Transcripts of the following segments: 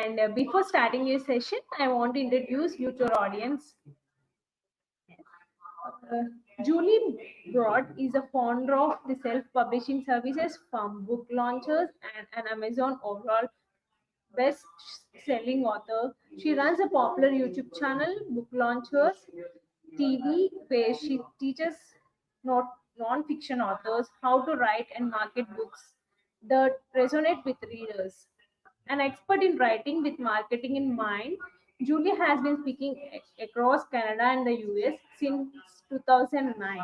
And before starting your session, I want to introduce you to our audience. Julie Broad is a founder of the self-publishing services from book launchers and an Amazon overall best-selling author. She runs a popular YouTube channel, Book Launchers TV, where she teaches not non-fiction authors how to write and market books that resonate with readers. An expert in writing with marketing in mind, Julie has been speaking across Canada and the US since 2009.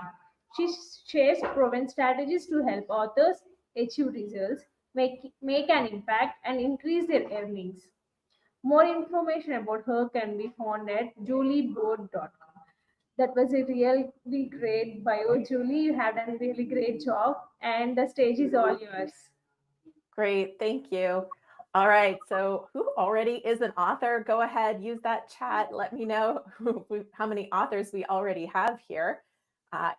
She shares proven strategies to help authors achieve results, make an impact, and increase their earnings. More information about her can be found at julieboard.com. That was a really great bio, Julie. You have done a really great job, and the stage is all yours. Great, thank you. All right, so who already is an author? Go ahead, use that chat. Let me know how many authors we already have here.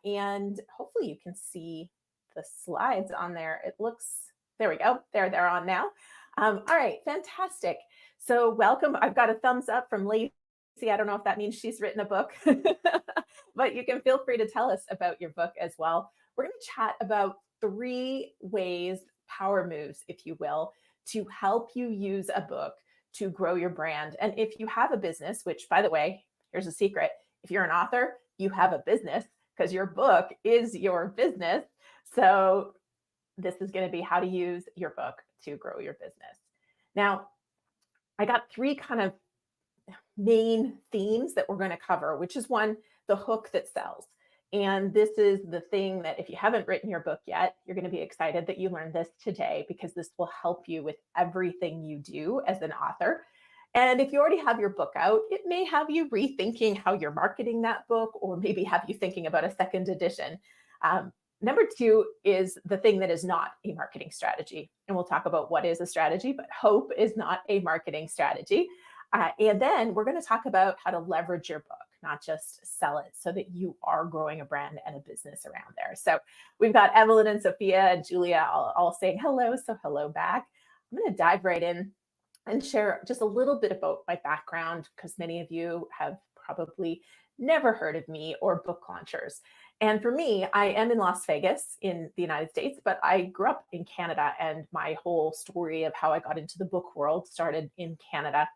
And hopefully you can see the slides on there. It looks, there we go, they're on now. All right, fantastic. So welcome. I've got a thumbs up from Lacey. I don't know if that means she's written a book, but you can feel free to tell us about your book as well. We're going to chat about 3 ways, power moves, if you will, to help you use a book to grow your brand. And if you have a business, which by the way, here's a secret, if you're an author, you have a business because your book is your business. So this is going to be how to use your book to grow your business. Now, I got 3 kind of main themes that we're going to cover, which is 1, the hook that sells. And this is the thing that if you haven't written your book yet, you're going to be excited that you learned this today, because this will help you with everything you do as an author. And if you already have your book out, it may have you rethinking how you're marketing that book, or maybe have you thinking about a second edition. Number 2 is the thing that is not a marketing strategy. And we'll talk about what is a strategy, but hope is not a marketing strategy. And then we're going to talk about how to leverage your book, not just sell it, so that you are growing a brand and a business around there. So we've got Evelyn and Sophia and Julia all saying hello. So hello back. I'm going to dive right in and share just a little bit about my background, because many of you have probably never heard of me or book launchers. And for me, I am in Las Vegas in the United States, but I grew up in Canada, and my whole story of how I got into the book world started in Canada.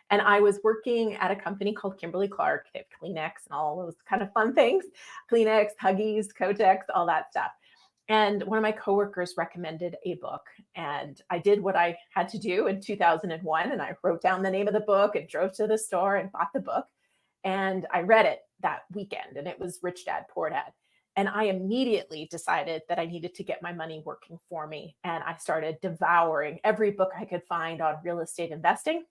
And I was working at a company called Kimberly-Clark. They have Kleenex and all those kind of fun things. Kleenex, Huggies, Kotex, all that stuff. And one of my coworkers recommended a book. And I did what I had to do in 2001. And I wrote down the name of the book and drove to the store and bought the book. And I read it that weekend. And it was Rich Dad, Poor Dad. And I immediately decided that I needed to get my money working for me. And I started devouring every book I could find on real estate investing.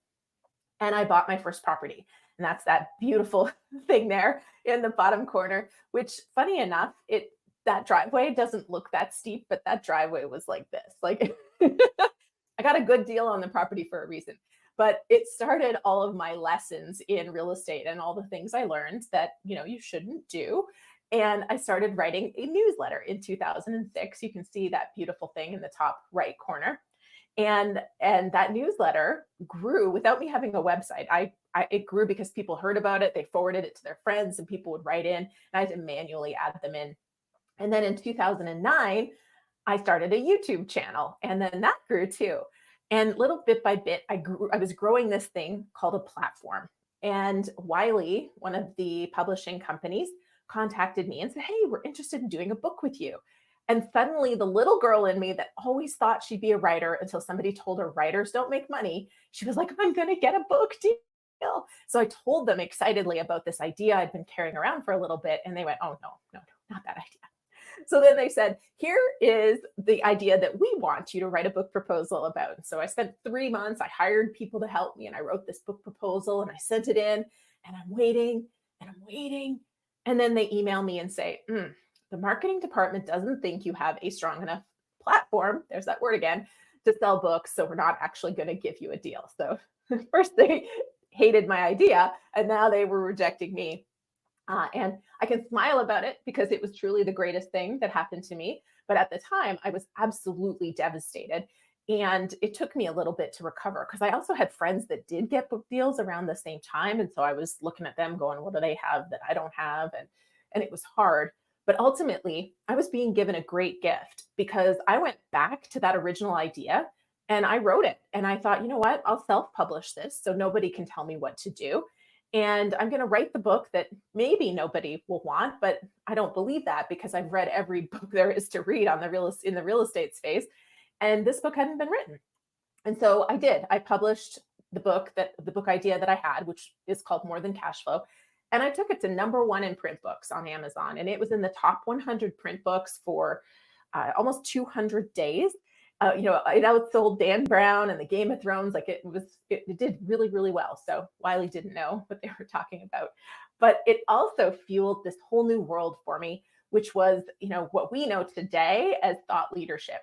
And I bought my first property. And that's that beautiful thing there in the bottom corner, which, funny enough, that driveway doesn't look that steep, but that driveway was like this. Like I got a good deal on the property for a reason. But it started all of my lessons in real estate and all the things I learned that, you shouldn't do. And I started writing a newsletter in 2006. You can see that beautiful thing in the top right corner. And that newsletter grew without me having a website. It grew because people heard about it, they forwarded it to their friends, and people would write in, and I had to manually add them in. And then in 2009, I started a YouTube channel, and then that grew too. And little bit by bit, I was growing this thing called a platform. And Wiley, one of the publishing companies, contacted me and said, "Hey, we're interested in doing a book with you." And suddenly the little girl in me that always thought she'd be a writer until somebody told her writers don't make money, she was like, "I'm going to get a book deal." So I told them excitedly about this idea I'd been carrying around for a little bit. And they went, "Oh, no, not that idea." So then they said, "Here is the idea that we want you to write a book proposal about." And so I spent 3 months, I hired people to help me, and I wrote this book proposal and I sent it in, and I'm waiting and I'm waiting. And then they email me and say, "The marketing department doesn't think you have a strong enough platform," there's that word again, "to sell books. So we're not actually going to give you a deal." So first they hated my idea, and now they were rejecting me. And I can smile about it because it was truly the greatest thing that happened to me. But at the time, I was absolutely devastated. And it took me a little bit to recover because I also had friends that did get book deals around the same time. And so I was looking at them going, what do they have that I don't have? And it was hard. But ultimately, I was being given a great gift because I went back to that original idea and I wrote it. And I thought, you know what? I'll self publish this so nobody can tell me what to do. And I'm going to write the book that maybe nobody will want, but I don't believe that because I've read every book there is to read on in the real estate space. And this book hadn't been written. And so I did. I published the book idea that I had, which is called More Than Cash Flow. And I took it to #1 in print books on Amazon. And it was in the top 100 print books for almost 200 days. It outsold Dan Brown and the Game of Thrones. Like it did really, really well. So Wiley didn't know what they were talking about. But it also fueled this whole new world for me, which was, what we know today as thought leadership.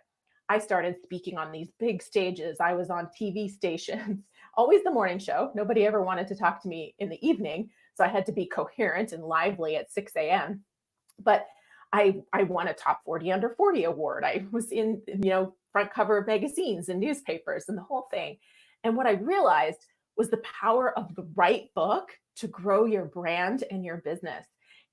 I started speaking on these big stages. I was on TV stations, always the morning show. Nobody ever wanted to talk to me in the evening. So I had to be coherent and lively at 6 a.m. But I won a top 40 under 40 award. I was in, front cover of magazines and newspapers and the whole thing. And what I realized was the power of the right book to grow your brand and your business.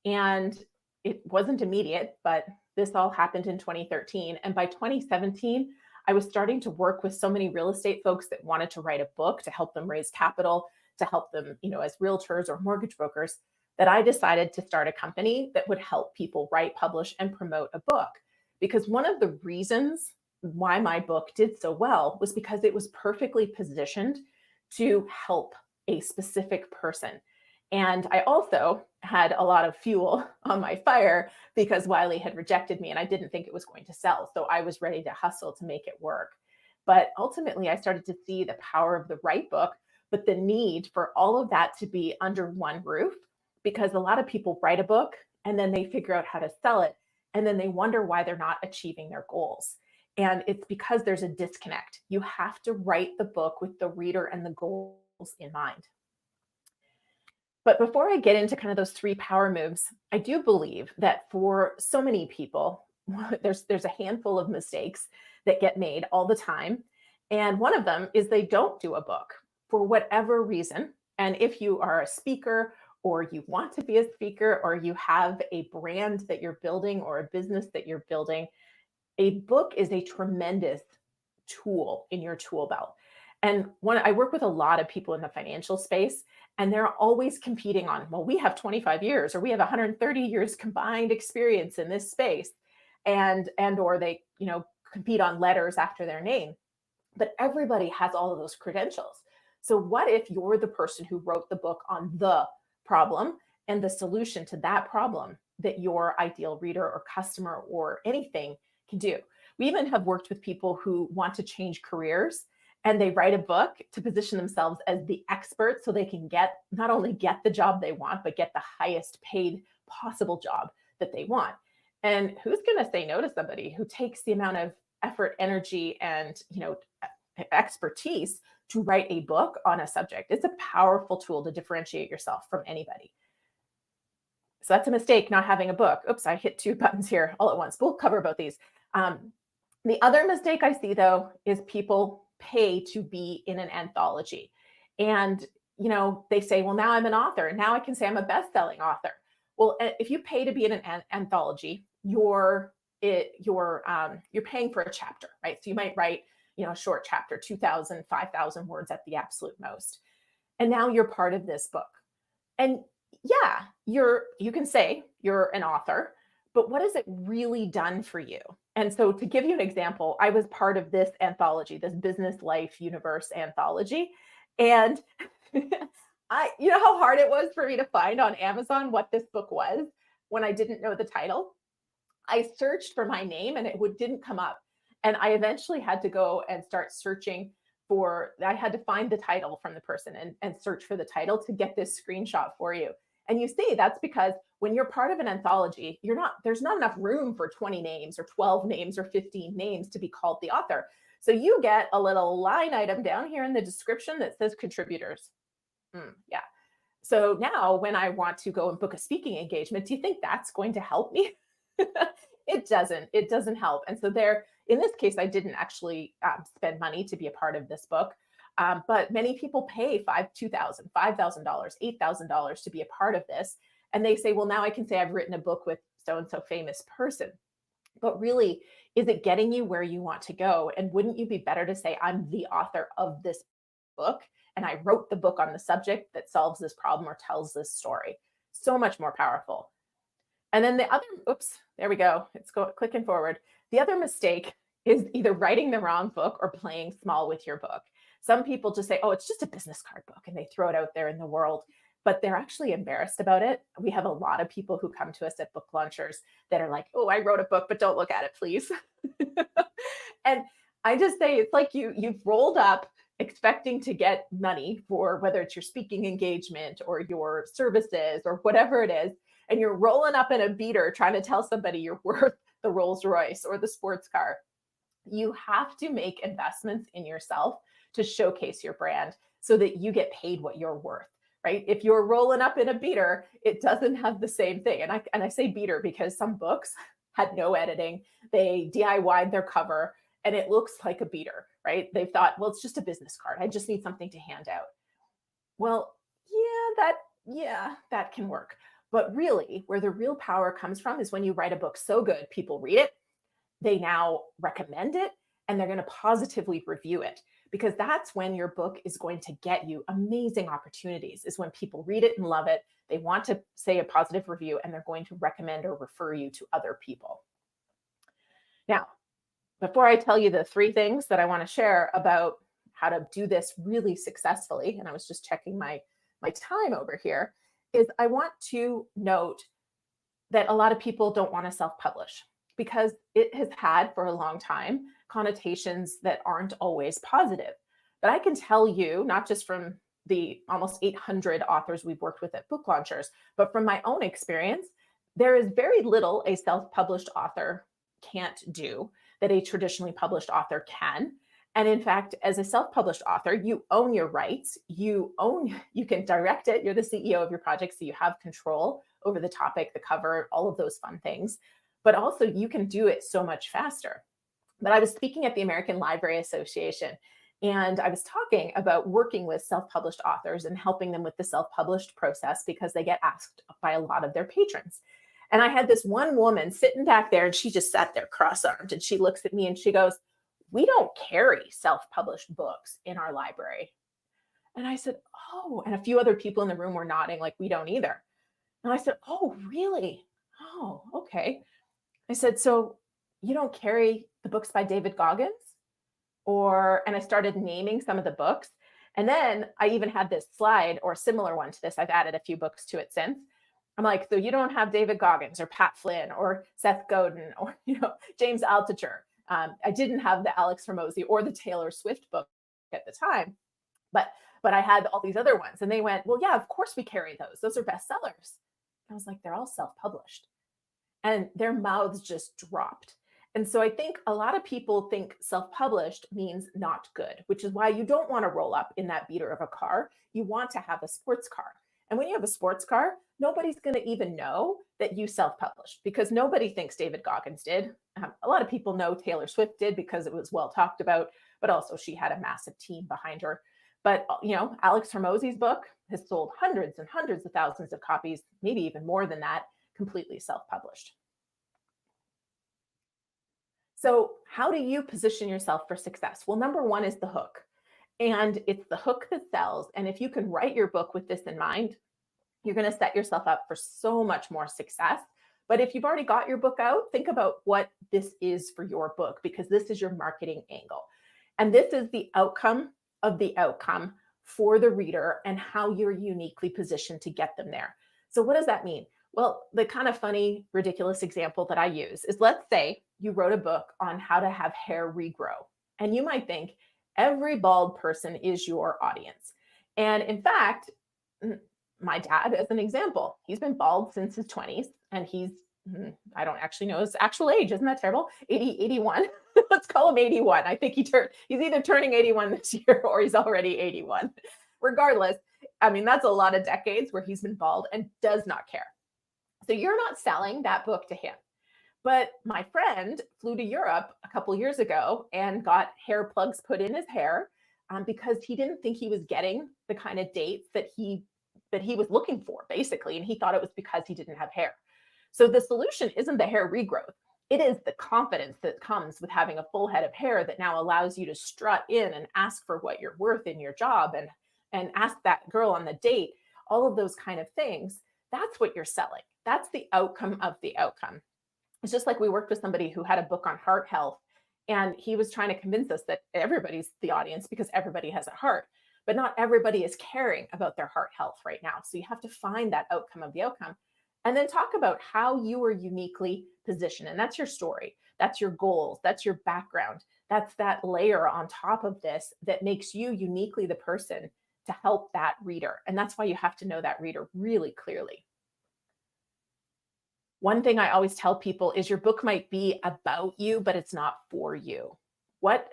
And it wasn't immediate, but this all happened in 2013. And by 2017, I was starting to work with so many real estate folks that wanted to write a book to help them raise capital, to help them, as realtors or mortgage brokers, that I decided to start a company that would help people write, publish, and promote a book. Because one of the reasons why my book did so well was because it was perfectly positioned to help a specific person. And I also had a lot of fuel on my fire because Wiley had rejected me and I didn't think it was going to sell. So I was ready to hustle to make it work. But ultimately, I started to see the power of the right book, but the need for all of that to be under one roof, because a lot of people write a book and then they figure out how to sell it. And then they wonder why they're not achieving their goals. And it's because there's a disconnect. You have to write the book with the reader and the goals in mind. But before I get into kind of those 3 power moves, I do believe that for so many people, there's a handful of mistakes that get made all the time. And one of them is they don't do a book for whatever reason. And if you are a speaker or you want to be a speaker or you have a brand that you're building or a business that you're building, a book is a tremendous tool in your tool belt. And I work with a lot of people in the financial space, and they're always competing on, well, we have 25 years or we have 130 years combined experience in this space. Or they, compete on letters after their name. But everybody has all of those credentials. So what if you're the person who wrote the book on the problem and the solution to that problem that your ideal reader or customer or anything can do? We even have worked with people who want to change careers and they write a book to position themselves as the expert so they can not only get the job they want, but get the highest paid possible job that they want. And who's going to say no to somebody who takes the amount of effort, energy, and expertise to write a book on a subject? It's a powerful tool to differentiate yourself from anybody. So that's a mistake, not having a book. Oops, I hit 2 buttons here all at once. We'll cover both these. The other mistake I see, though, is people pay to be in an anthology. And, they say, well, now I'm an author. And now I can say I'm a best-selling author. Well, if you pay to be in an anthology, you're paying for a chapter, right? So you might write, a short chapter, 2,000, 5,000 words at the absolute most. And now you're part of this book. And yeah, you can say you're an author, but what has it really done for you? And so to give you an example, I was part of this anthology, this Business Life Universe anthology. And you know how hard it was for me to find on Amazon what this book was when I didn't know the title? I searched for my name and it didn't come up. And I eventually had to go and start searching I had to find the title from the person and search for the title to get this screenshot for you. And you see, that's because when you're part of an anthology, there's not enough room for 20 names or 12 names or 15 names to be called the author. So you get a little line item down here in the description that says contributors. Yeah. So now when I want to go and book a speaking engagement, do you think that's going to help me? It doesn't help. And so in this case, I didn't actually spend money to be a part of this book. But many people pay $2,000, $5,000, $8,000 to be a part of this. And they say, well, now I can say I've written a book with so-and-so famous person. But really, is it getting you where you want to go? And wouldn't you be better to say, I'm the author of this book, and I wrote the book on the subject that solves this problem or tells this story? So much more powerful. And then the other, oops, there we go. It's clicking forward. The other mistake is either writing the wrong book or playing small with your book. Some people just say, oh, it's just a business card book, and they throw it out there in the world, but they're actually embarrassed about it. We have a lot of people who come to us at book launchers that are like, oh, I wrote a book, but don't look at it, please. And I just say, it's like you've rolled up expecting to get money for whether it's your speaking engagement or your services or whatever it is, and you're rolling up in a beater trying to tell somebody you're worth the Rolls Royce or the sports car. You have to make investments in yourself to showcase your brand so that you get paid what you're worth, right? If you're rolling up in a beater, it doesn't have the same thing. And I say beater because some books had no editing. They DIY'd their cover and it looks like a beater, right? They thought, well, it's just a business card. I just need something to hand out. Well, that can work. But really, where the real power comes from is when you write a book so good, people read it, they now recommend it, and they're going to positively review it, because that's when your book is going to get you amazing opportunities, is when people read it and love it, they want to say a positive review, and they're going to recommend or refer you to other people. Now, before I tell you the 3 things that I want to share about how to do this really successfully, and I was just checking my time over here, is I want to note that a lot of people don't want to self-publish because it has had for a long time connotations that aren't always positive. But I can tell you, not just from the almost 800 authors we've worked with at book launchers, but from my own experience, there is very little a self-published author can't do that a traditionally published author can. And in fact, as a self-published author, you own your rights, you can direct it, you're the CEO of your project, so you have control over the topic, the cover, all of those fun things. But also you can do it so much faster. But I was speaking at the American Library Association, and I was talking about working with self-published authors and helping them with the self-published process because they get asked by a lot of their patrons. And I had this one woman sitting back there, and she just sat there cross-armed, and she looks at me and she goes, we don't carry self-published books in our library. And I said, oh, and a few other people in the room were nodding like, we don't either. And I said, oh, really? Oh, okay. I said, so you don't carry the books by David Goggins? And I started naming some of the books. And then I even had this slide or a similar one to this. I've added a few books to it since. I'm like, so you don't have David Goggins or Pat Flynn or Seth Godin or James Altucher. I didn't have the Alex Hormozi or the Taylor Swift book at the time, but I had all these other ones. And they went, well, yeah, of course we carry those. Those are bestsellers. I was like, they're all self-published. And their mouths just dropped. And so I think a lot of people think self-published means not good, which is why you don't want to roll up in that beater of a car. You want to have a sports car. And when you have a sports car, nobody's going to even know that you self-published because nobody thinks David Goggins did. A lot of people know Taylor Swift did because it was well talked about, but also she had a massive team behind her. But, Alex Hormozi's book has sold hundreds and hundreds of thousands of copies, maybe even more than that, completely self-published. So how do you position yourself for success? Well, number 1 is the hook. And it's the hook that sells. And if you can write your book with this in mind, you're going to set yourself up for so much more success. But if you've already got your book out, think about what this is for your book, because this is your marketing angle. And this is the outcome of the outcome for the reader and how you're uniquely positioned to get them there. So what does that mean? Well, the kind of funny, ridiculous example that I use is, let's say you wrote a book on how to have hair regrow. And you might think every bald person is your audience. And in fact, my dad, as an example, he's been bald since his 20s, and he's, I don't actually know his actual age. Isn't that terrible? 81. Let's call him 81. I think he's either turning 81 this year or he's already 81. Regardless, I mean, that's a lot of decades where he's been bald and does not care. So you're not selling that book to him. But my friend flew to Europe a couple years ago and got hair plugs put in his hair because he didn't think he was getting the kind of dates that he was looking for, basically. And he thought it was because he didn't have hair. So the solution isn't the hair regrowth. It is the confidence that comes with having a full head of hair that now allows you to strut in and ask for what you're worth in your job and ask that girl on the date, all of those kind of things. That's what you're selling. That's the outcome of the outcome. It's just like we worked with somebody who had a book on heart health, and he was trying to convince us that everybody's the audience because everybody has a heart, but not everybody is caring about their heart health right now. So you have to find that outcome of the outcome and then talk about how you are uniquely positioned. And that's your story. That's your goals. That's your background. That's that layer on top of this that makes you uniquely the person to help that reader. And that's why you have to know that reader really clearly. One thing I always tell people is your book might be about you, but it's not for you. What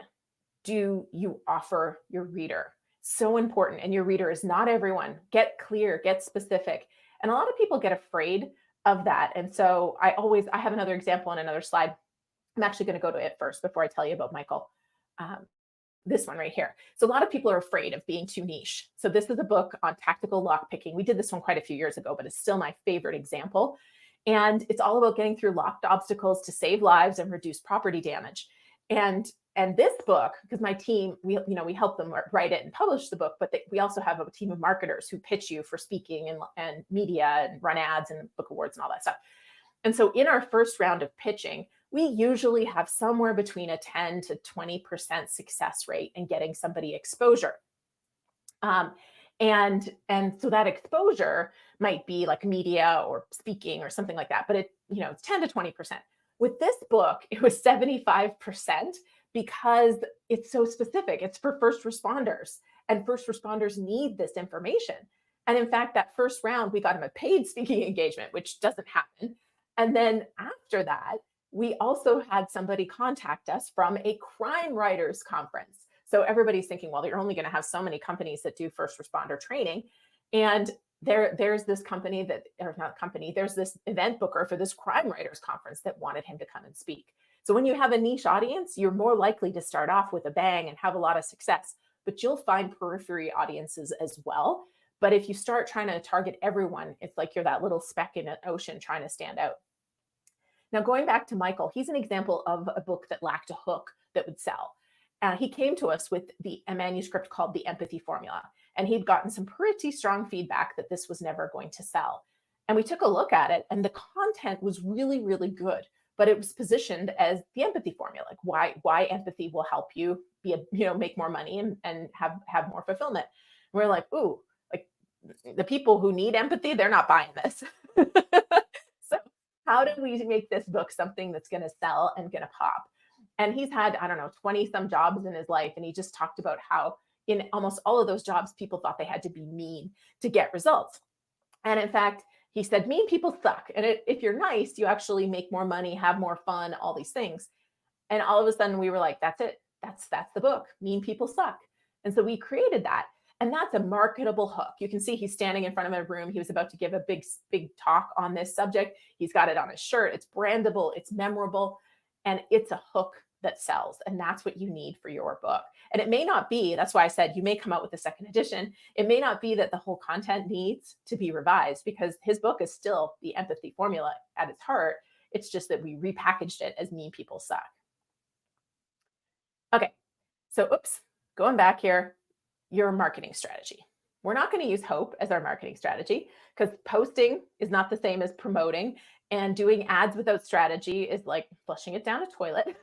do you offer your reader? So important. And your reader is not everyone. Get clear, get specific. And a lot of people get afraid of that. And so I have another example on another slide. I'm actually going to go to it first before I tell you about Michael. This one right here. So a lot of people are afraid of being too niche. So this is a book on tactical lock picking. We did this one quite a few years ago, but it's still my favorite example. And it's all about getting through locked obstacles to save lives and reduce property damage. And this book, because my team, we help them write it and publish the book, but we also have a team of marketers who pitch you for speaking and media and run ads and book awards and all that stuff. And so in our first round of pitching, we usually have somewhere between a 10 to 20% success rate in getting somebody exposure. And so that exposure might be like media or speaking or something like that, but it's 10 to 20%. With this book, it was 75% because it's so specific. It's for first responders, and first responders need this information. And in fact, that first round, we got him a paid speaking engagement, which doesn't happen. And then after that, we also had somebody contact us from a crime writers conference. So everybody's thinking, well, you're only going to have so many companies that do first responder training. And there's this company there's this event booker for this crime writers conference that wanted him to come and speak. So when you have a niche audience, you're more likely to start off with a bang and have a lot of success, but you'll find periphery audiences as well. But if you start trying to target everyone, it's like you're that little speck in an ocean trying to stand out. Now, going back to Michael, he's an example of a book that lacked a hook that would sell. He came to us with a manuscript called The Empathy Formula, and he'd gotten some pretty strong feedback that this was never going to sell. And we took a look at it, and the content was really, really good, but it was positioned as the empathy formula, like why empathy will help you make more money and have more fulfillment. And we're like, ooh, like the people who need empathy, they're not buying this. So how do we make this book something that's going to sell and going to pop? And he's had, 20 some jobs in his life. And he just talked about how in almost all of those jobs, people thought they had to be mean to get results. And in fact, he said, mean people suck. And if you're nice, you actually make more money, have more fun, all these things. And all of a sudden we were like, that's it. That's the book. Mean people suck. And so we created that. And that's a marketable hook. You can see he's standing in front of a room. He was about to give a big talk on this subject. He's got it on his shirt. It's brandable. It's memorable. And it's a hook that sells. And that's what you need for your book. And it may not be, that's why I said you may come out with a second edition. It may not be that the whole content needs to be revised, because his book is still the empathy formula at its heart. It's just that we repackaged it as mean people suck. Okay, so going back here, your marketing strategy. We're not going to use hope as our marketing strategy because posting is not the same as promoting, and doing ads without strategy is like flushing it down a toilet.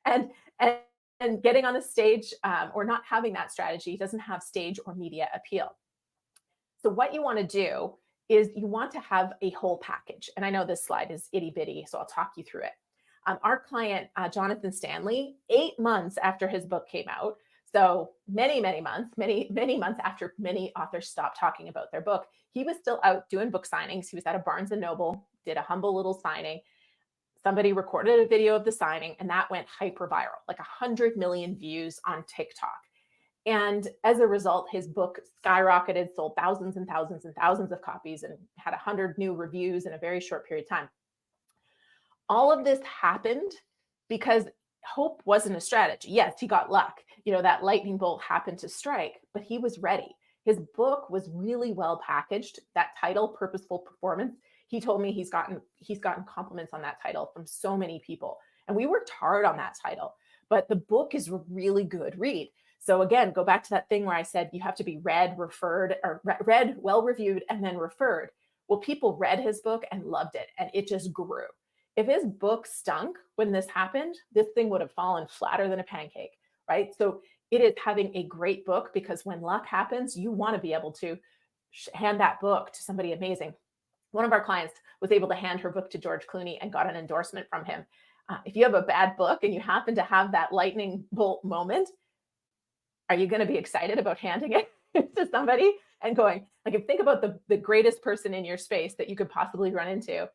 and getting on the stage or not having that strategy doesn't have stage or media appeal. So what you want to do is you want to have a whole package. And I know this slide is itty bitty, so I'll talk you through it. Our client, Jonathan Stanley, 8 months after his book came out, so many months after many authors stopped talking about their book, he was still out doing book signings. He was at a Barnes & Noble, did a humble little signing. Somebody recorded a video of the signing, and that went hyper viral, like 100 million views on TikTok. And as a result, his book skyrocketed, sold thousands and thousands and thousands of copies, and had 100 new reviews in a very short period of time. all of this happened because hope wasn't a strategy. Yes, he got luck. That lightning bolt happened to strike, but he was ready. His book was really well packaged. That title, Purposeful Performance, he told me he's gotten compliments on that title from so many people. And we worked hard on that title, but the book is a really good read. So again, go back to that thing where I said you have to be read, referred, or read, well reviewed, and then referred. Well, people read his book and loved it, and it just grew. If his book stunk when this happened, this thing would have fallen flatter than a pancake, right? So it is having a great book, because when luck happens, you want to be able to hand that book to somebody amazing. One of our clients was able to hand her book to George Clooney and got an endorsement from him. If you have a bad book and you happen to have that lightning bolt moment, are you going to be excited about handing it to somebody and going, like, if think about the greatest person in your space that you could possibly run into,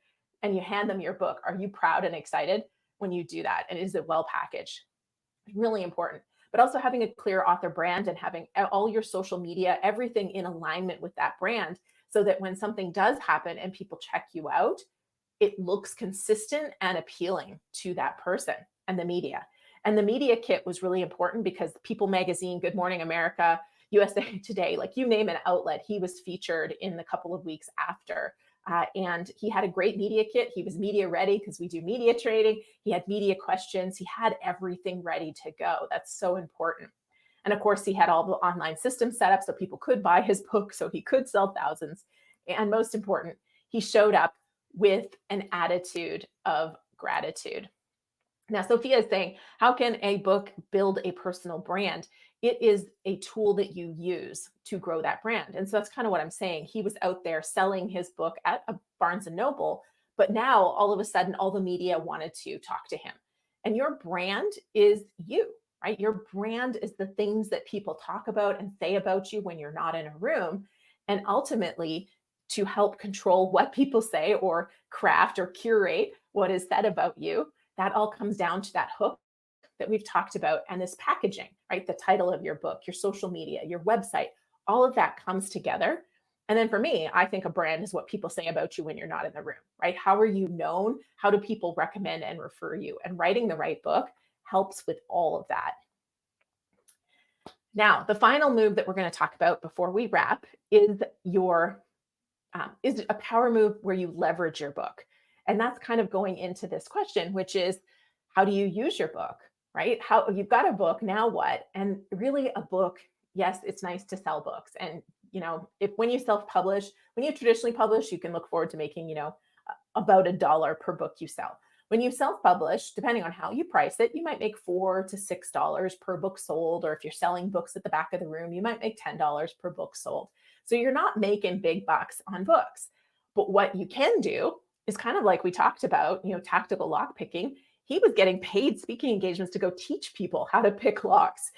and you hand them your book, are you proud and excited when you do that? And is it well packaged? Really important. But also having a clear author brand and having all your social media, everything in alignment with that brand, so that when something does happen and people check you out, it looks consistent and appealing to that person and the media. And the media kit was really important because People Magazine, Good Morning America, USA Today, like you name an outlet, he was featured in the couple of weeks after. And he had a great media kit. He was media ready because we do media training. He had media questions. He had everything ready to go. That's so important. And of course, he had all the online systems set up so people could buy his book, so he could sell thousands. And most important, he showed up with an attitude of gratitude. Now, Sophia is saying, how can a book build a personal brand? It is a tool that you use to grow that brand. And so that's kind of what I'm saying. He was out there selling his book at a Barnes & Noble, but now all of a sudden, all the media wanted to talk to him. And your brand is you, right? Your brand is the things that people talk about and say about you when you're not in a room. And ultimately, to help control what people say or craft or curate what is said about you, that all comes down to that hook that we've talked about and this packaging, right? The title of your book, your social media, your website, all of that comes together. And then for me, I think a brand is what people say about you when you're not in the room, right? How are you known? How do people recommend and refer you? And writing the right book helps with all of that. Now, the final move that we're going to talk about before we wrap is a power move where you leverage your book. And that's kind of going into this question, which is, how do you use your book, right? How you've got a book, now what? And really a book, yes, it's nice to sell books. And, when you self-publish, when you traditionally publish, you can look forward to making, about $1 per book you sell. When you self-publish, depending on how you price it, you might make $4 to $6 per book sold. Or if you're selling books at the back of the room, you might make $10 per book sold. So you're not making big bucks on books. But what you can do is kind of like we talked about, tactical lock picking. He was getting paid speaking engagements to go teach people how to pick locks.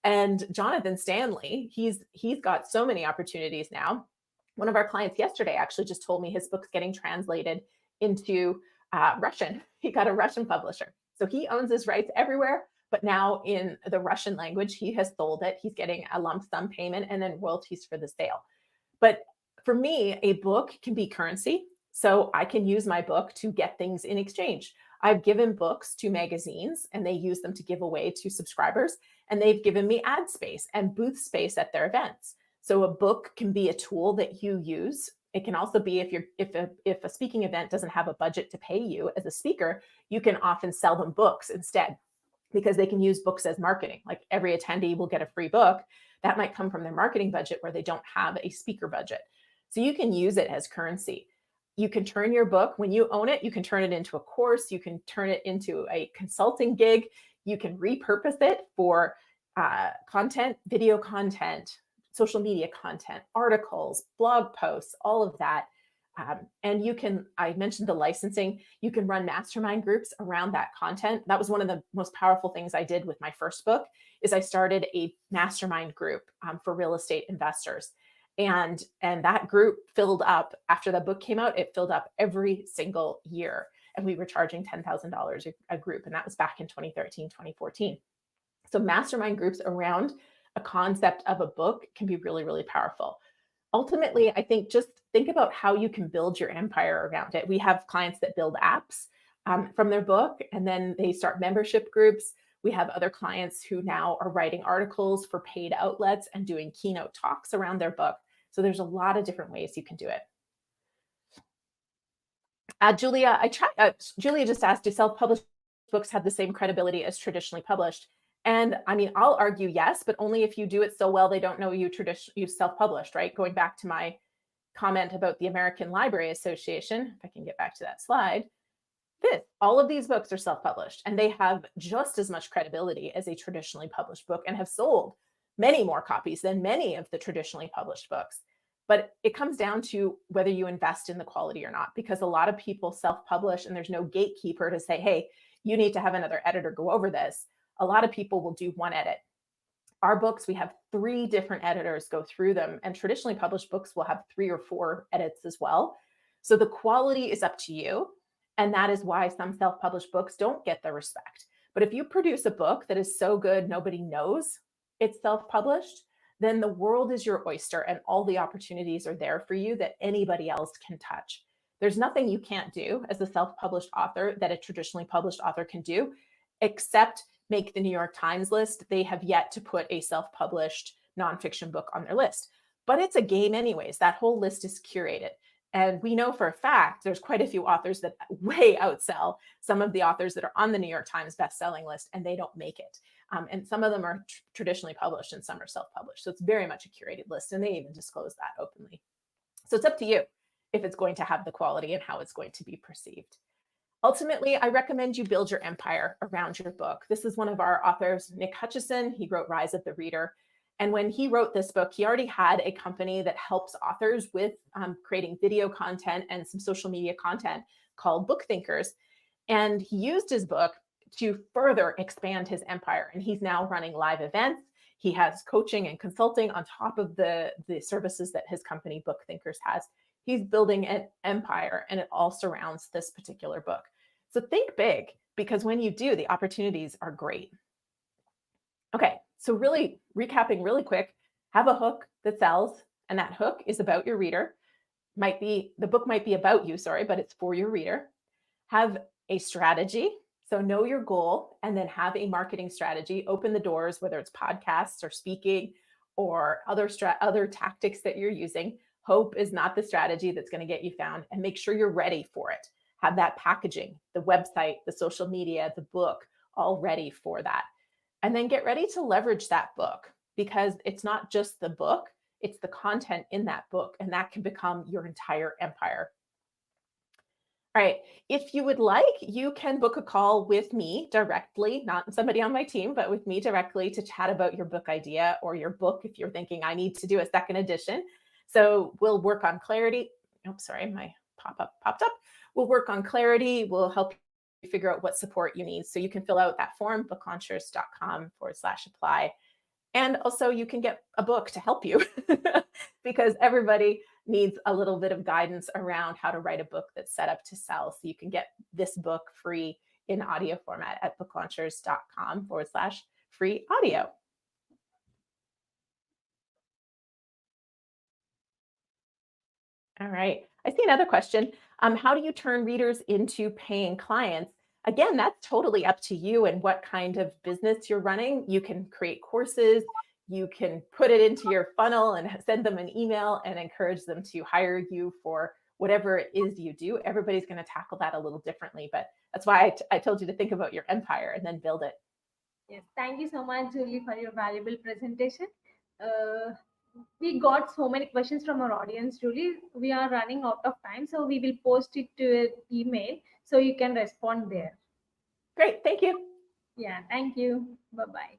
And Jonathan Stanley, he's got so many opportunities now. One of our clients yesterday actually just told me his book's getting translated into Russian. He got a Russian publisher. So he owns his rights everywhere, but now in the Russian language, he has sold it. He's getting a lump sum payment and then royalties for the sale. But for me, a book can be currency. So I can use my book to get things in exchange. I've given books to magazines and they use them to give away to subscribers. And they've given me ad space and booth space at their events. So a book can be a tool that you use. It can also be if a speaking event doesn't have a budget to pay you as a speaker, you can often sell them books instead, because they can use books as marketing. Like every attendee will get a free book. That might come from their marketing budget where they don't have a speaker budget. So you can use it as currency. You can turn your book, when you own it, you can turn it into a course. You can turn it into a consulting gig. You can repurpose it for content, video content, social media content, articles, blog posts, all of that. And I mentioned the licensing, you can run mastermind groups around that content. That was one of the most powerful things I did with my first book, is I started a mastermind group for real estate investors. And that group filled up after the book came out. It filled up every single year. And we were charging $10,000 a group. And that was back in 2013, 2014. So mastermind groups around a concept of a book can be really, really powerful. Ultimately, I think just think about how you can build your empire around it. We have clients that build apps. from their book, and then they start membership groups. We have other clients who now are writing articles for paid outlets and doing keynote talks around their book. So there's a lot of different ways you can do it. Julia just asked, do self-published books have the same credibility as traditionally published? And I mean, I'll argue yes, but only if you do it so well they don't know you self-published, right? Going back to my comment about the American Library Association, if I can get back to that slide, all of these books are self-published, and they have just as much credibility as a traditionally published book and have sold many more copies than many of the traditionally published books. But it comes down to whether you invest in the quality or not, because a lot of people self-publish and there's no gatekeeper to say, hey, you need to have another editor go over this. A lot of people will do one edit. Our books, we have 3 different editors go through them, and traditionally published books will have 3 or 4 edits as well. So the quality is up to you. And that is why some self-published books don't get the respect. But if you produce a book that is so good nobody knows it's self-published, then the world is your oyster and all the opportunities are there for you that anybody else can touch. There's nothing you can't do as a self-published author that a traditionally published author can do, except make the New York Times list. They have yet to put a self-published nonfiction book on their list. But it's a game anyways. That whole list is curated. And we know for a fact there's quite a few authors that way outsell some of the authors that are on the New York Times bestselling list, and they don't make it. And some of them are traditionally published and some are self-published. So it's very much a curated list, and they even disclose that openly. So it's up to you if it's going to have the quality and how it's going to be perceived. Ultimately, I recommend you build your empire around your book. This is one of our authors, Nick Hutchison. He wrote Rise of the Reader. And when he wrote this book, he already had a company that helps authors with creating video content and some social media content called Book Thinkers. And he used his book to further expand his empire. And he's now running live events. He has coaching and consulting on top of the services that his company Book Thinkers has. He's building an empire, and it all surrounds this particular book. So think big, because when you do, the opportunities are great. Okay, so really recapping really quick, have a hook that sells, and that hook is about your reader. The book might be about you, but it's for your reader. Have a strategy. So know your goal, and then have a marketing strategy. Open the doors, whether it's podcasts or speaking or other tactics that you're using. Hope is not the strategy that's going to get you found, and make sure you're ready for it. Have that packaging, the website, the social media, the book, all ready for that. And then get ready to leverage that book, because it's not just the book, it's the content in that book, and that can become your entire empire. All right, if you would like, you can book a call with me directly, not somebody on my team, but with me directly to chat about your book idea or your book if you're thinking I need to do a second edition. So we'll work on clarity. Oh, sorry, my pop-up popped up. We'll work on clarity. We'll help you figure out what support you need. So you can fill out that form, booklaunchers.com/apply. And also you can get a book to help you because everybody needs a little bit of guidance around how to write a book that's set up to sell. So you can get this book free in audio format at booklaunchers.com/free audio. All right, I see another question. How do you turn readers into paying clients? Again, that's totally up to you and what kind of business you're running. You can create courses, you can put it into your funnel and send them an email and encourage them to hire you for whatever it is you do. Everybody's going to tackle that a little differently, but that's why I told you to think about your empire and then build it. Yes, thank you so much, Julie, for your valuable presentation. We got so many questions from our audience, Julie. We are running out of time, so we will post it to an email so you can respond there. Great, thank you. Yeah, thank you. Bye-bye.